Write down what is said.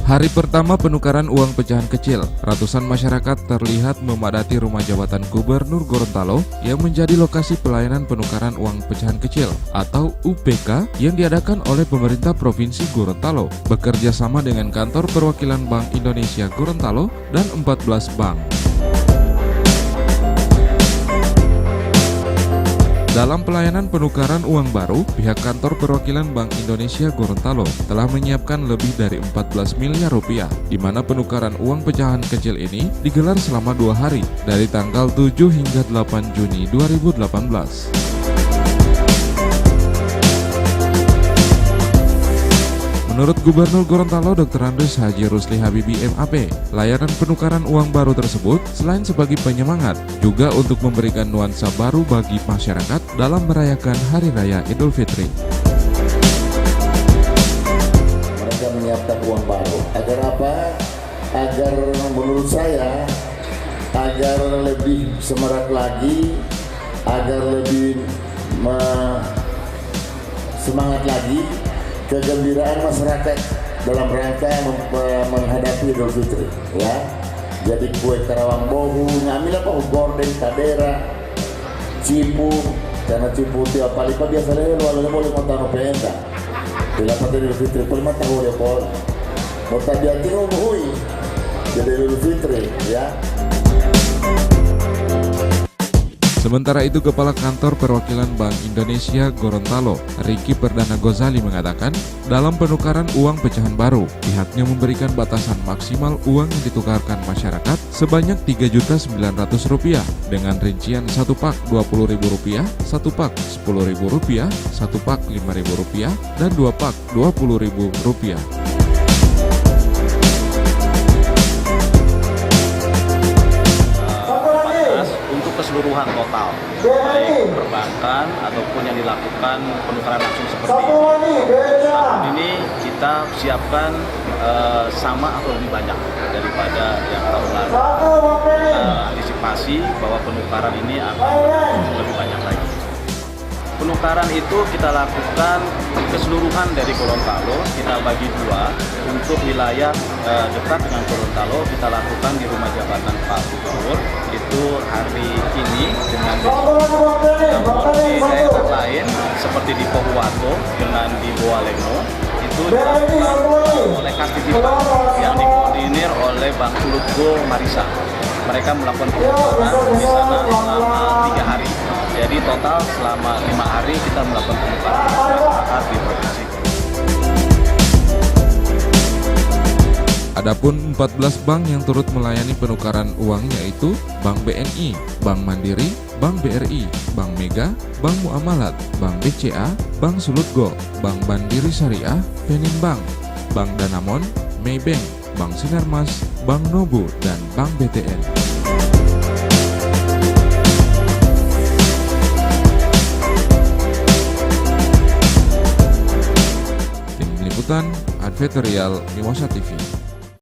Hari pertama penukaran uang pecahan kecil, ratusan masyarakat terlihat memadati rumah jabatan Gubernur Gorontalo yang menjadi lokasi pelayanan penukaran uang pecahan kecil atau UPK yang diadakan oleh pemerintah Provinsi Gorontalo bekerja sama dengan kantor perwakilan Bank Indonesia Gorontalo dan 14 bank. Dalam pelayanan penukaran uang baru, pihak kantor perwakilan Bank Indonesia Gorontalo telah menyiapkan lebih dari 14 miliar rupiah, di mana penukaran uang pecahan kecil ini digelar selama 2 hari, dari tanggal 7 hingga 8 Juni 2018. Menurut Gubernur Gorontalo Dr. Andes Haji Rusli Habibie MAP, layanan penukaran uang baru tersebut selain sebagai penyemangat, juga untuk memberikan nuansa baru bagi masyarakat dalam merayakan Hari Raya Idul Fitri. Mereka menyiapkan uang baru. Agar apa? Agar menurut saya, agar lebih semarak lagi, agar lebih semangat lagi, kegembiraan masyarakat dalam rangka menghadapi Idul Fitri, ya. Jadi kue Karawang Bohu, ngambil apa gorden, kadera, cipu, karena cipu tiap kali pa biasa lalu boleh montano penda. Dapat Idul Fitri, pelma tahu dia pol. Mota biatin umuhui, jadi Idul Fitri, ya. Sementara itu, Kepala Kantor Perwakilan Bank Indonesia Gorontalo, Riki Perdana Gozali mengatakan, dalam penukaran uang pecahan baru, pihaknya memberikan batasan maksimal uang yang ditukarkan masyarakat sebanyak Rp3.900.000 dengan rincian 1 pak Rp20.000, 1 pak Rp10.000, 1 pak Rp5.000, dan 2 pak Rp20.000. Keseluruhan total, baik perbankan ataupun yang dilakukan penukaran langsung seperti ini. Tahun ini kita siapkan sama atau lebih banyak daripada yang tahun lalu. Antisipasi bahwa penukaran ini akan lebih banyak lagi. Penukaran itu kita lakukan keseluruhan dari Gorontalo, kita bagi 2. Untuk wilayah dekat dengan Gorontalo kita lakukan di rumah jabatan Pak Gubernur, itu hari ini dengan di daerah lain seperti di Pohuwato dengan di Boalengno itu dilakukan oleh Kastivipa yang dikoordinir oleh Bang Sulutgo Marisa. Mereka melakukan penukaran di sana selama 3 hari. Jadi total selama 5 hari kita melakukan penukaran masyarakat di provinsi. Adapun 14 bank yang turut melayani penukaran uang yaitu Bank BNI, Bank Mandiri, Bank BRI, Bank Mega, Bank Muamalat, Bank BCA, Bank Sulutgo, Bank Mandiri Syariah, Peninbank, Bank Danamon, Maybank, Bank Sinarmas, Bank Nobu, dan Bank BTN. Tim Liputan Advertorial Mimosa TV.